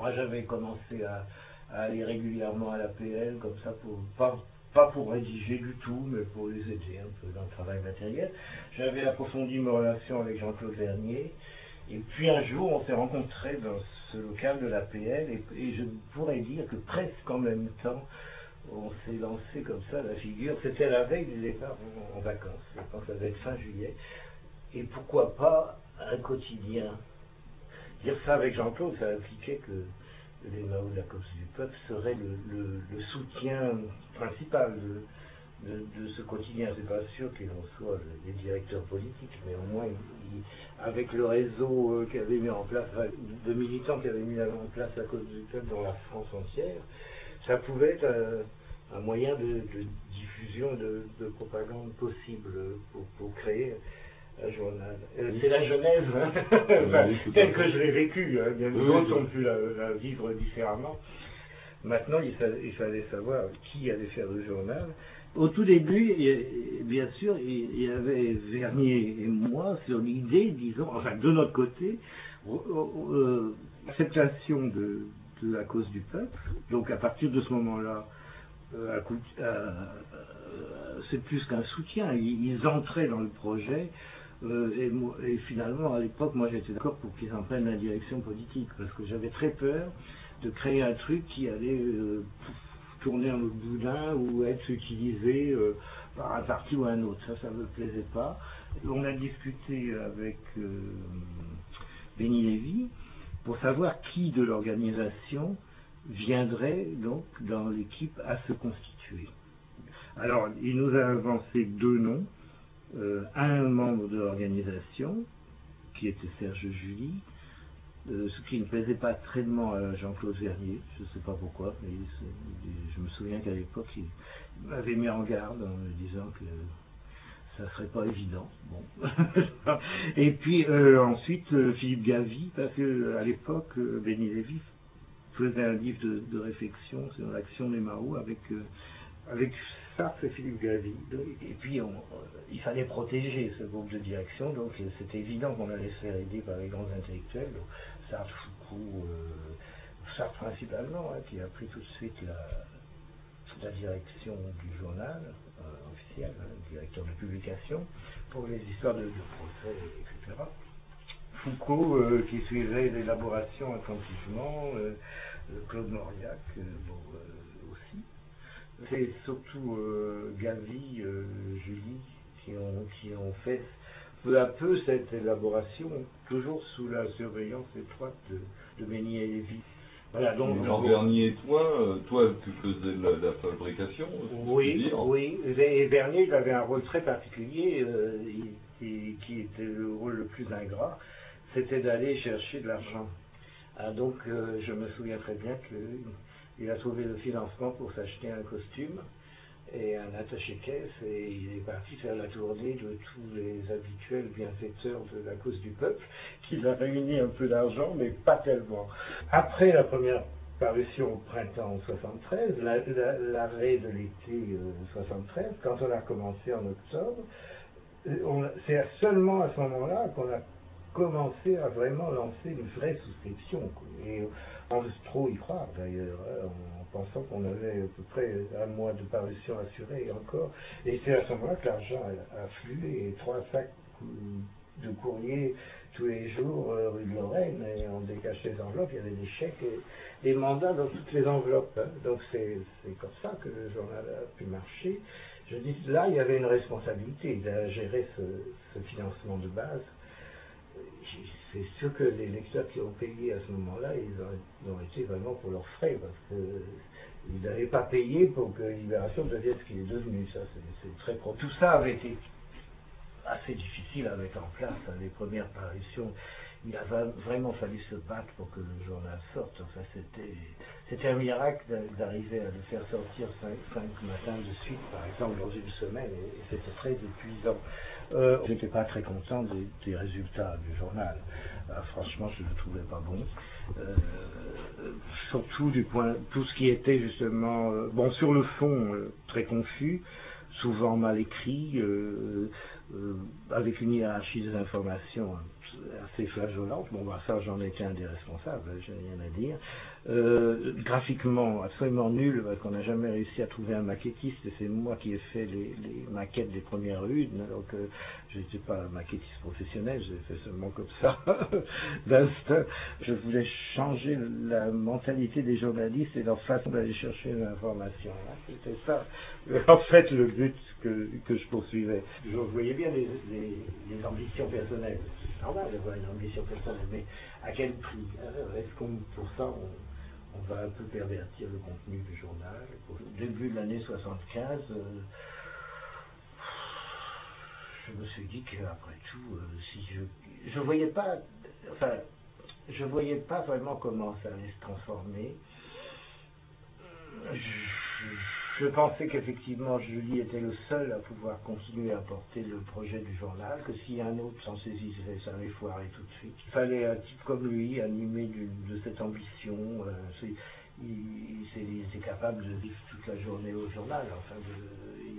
Moi, j'avais commencé à aller régulièrement à l'APL, comme ça, pas pour rédiger du tout, mais pour les aider un peu dans le travail matériel. J'avais approfondi mes relations avec Jean-Claude Vernier, et puis un jour, on s'est rencontrés dans ce local de l'APL, et je pourrais dire que presque en même temps, on s'est lancé comme ça la figure. C'était la veille du départ en vacances, je pense que ça devait être fin juillet, et pourquoi pas un quotidien. Dire ça avec Jean-Claude, ça impliquait que les Mao de la cause du peuple serait le soutien principal de ce quotidien. C'est pas sûr qu'il en soit les directeurs politiques, mais au moins avec le réseau qu'avait mis en place, de militants qui avaient mis en place la cause du peuple dans la France entière, ça pouvait être un moyen de diffusion de propagande possible pour créer un journal. C'est la Genèse, hein, enfin, telle que je l'ai vécue, hein. Bien d'autres ont pu la vivre différemment. Maintenant, il fallait savoir qui allait faire le journal. Au tout début, bien sûr, il y avait Vernier et moi sur l'idée, disons, enfin de notre côté, l'acceptation de la cause du peuple. Donc à partir de ce moment-là, c'est plus qu'un soutien, ils entraient dans le projet. Et finalement, à l'époque, moi j'étais d'accord pour qu'ils en prennent la direction politique, parce que j'avais très peur de créer un truc qui allait tourner en autre boudin ou être utilisé par un parti ou un autre. Ça ne me plaisait pas. On a discuté avec Benny Lévy pour savoir qui de l'organisation viendrait donc dans l'équipe à se constituer. Alors, il nous a avancé deux noms. Un membre de l'organisation, qui était Serge July, ce qui ne plaisait pas tellement à Jean-Claude Vernier, je ne sais pas pourquoi, mais je me souviens qu'à l'époque, il m'avait mis en garde en me disant que ça ne serait pas évident. Bon. Et puis ensuite, Philippe Gavy, parce qu'à l'époque, Benny Lévy faisait un livre de réflexion sur l'action des Mao avec Sartre et Philippe Gavy. Et puis il fallait protéger ce groupe de direction, donc c'était évident qu'on allait se faire aider par les grands intellectuels, donc Sartre, Foucault, Sartre principalement, hein, qui a pris tout de suite la direction du journal officiel, hein, directeur de publication, pour les histoires de procès, etc. Foucault qui suivait l'élaboration attentivement, Claude Mauriac aussi. C'est surtout Gavy, Julie qui ont fait peu à peu cette élaboration, toujours sous la surveillance étroite de Benny et Lévy. Voilà, donc, Jean Vernier, toi tu faisais la fabrication. Oui, oui. Et Vernier, il avait un rôle très particulier, qui était le rôle le plus ingrat, c'était d'aller chercher de l'argent. Ah, donc je me souviens très bien qu'il a trouvé le financement pour s'acheter un costume et un attaché-caisse, et il est parti faire la tournée de tous les habituels bienfaiteurs de la cause du peuple, qu'il a réuni un peu d'argent, mais pas tellement. Après la première parution au printemps 73, l'arrêt de l'été 73, quand on a commencé en octobre, c'est seulement à ce moment-là qu'on a commencé à vraiment lancer une vraie souscription. Et on ose trop y croire d'ailleurs, hein, en pensant qu'on avait à peu près un mois de parution assurée et encore. Et c'est à ce moment-là que l'argent a afflué, et 3 sacs de courrier tous les jours rue de Lorraine, et on décachait les enveloppes, il y avait des chèques et des mandats dans toutes les enveloppes. Hein. Donc c'est comme ça que le journal a pu marcher. Je dis, là, il y avait une responsabilité de gérer ce financement de base. C'est sûr que les lecteurs qui ont payé à ce moment-là, ils ont été vraiment pour leurs frais, parce qu'ils n'avaient pas payé pour que Libération devienne ce qu'il est devenu. Ça, c'est très propre. Tout ça avait été assez difficile à mettre en place, hein, les premières parutions. Il a vraiment fallu se battre pour que le journal sorte. Enfin, c'était un miracle d'arriver à le faire sortir 5 matins de suite, par exemple, dans une semaine, et c'était très épuisant. J'étais pas très content des résultats du journal. Franchement, je ne le trouvais pas bon. Surtout tout ce qui était justement, bon, sur le fond, très confus, souvent mal écrit, avec une hiérarchie des informations assez flageolante. Bon, bah, ça, j'en étais un des responsables, j'ai rien à dire. Graphiquement, absolument nul, parce qu'on n'a jamais réussi à trouver un maquettiste, et c'est moi qui ai fait les maquettes des premières rues, alors que je n'étais pas maquettiste professionnel, j'ai fait seulement comme ça, d'instinct. Je voulais changer la mentalité des journalistes et leur façon d'aller chercher l'information. C'était ça, en fait, le but que je poursuivais. Je voyais bien les ambitions personnelles. C'est normal d'avoir une ambition personnelle, mais à quel prix? Est-ce qu'on, pour ça, on va un peu pervertir le contenu du journal? Au début de l'année 75, je me suis dit qu'après tout, si je voyais pas, enfin, je voyais pas vraiment comment ça allait se transformer. Je pensais qu'effectivement Julie était le seul à pouvoir continuer à porter le projet du journal, que si un autre s'en saisissait, ça allait foirer tout de suite. Il fallait un type comme lui, animé de cette ambition. Il était capable de vivre toute la journée au journal, enfin,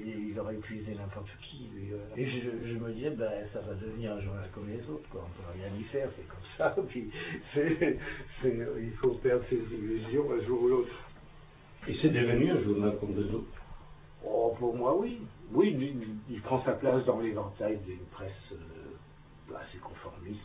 il aurait épuisé n'importe qui. Et je me disais, ben, ça va devenir un journal comme les autres, quoi. On ne peut rien y faire, c'est comme ça. Puis il faut perdre ses illusions un jour ou l'autre. Et c'est devenu un journal comme les autres. Oh, pour moi, oui. Oui, il prend sa place dans l'éventail d'une presse assez conformiste.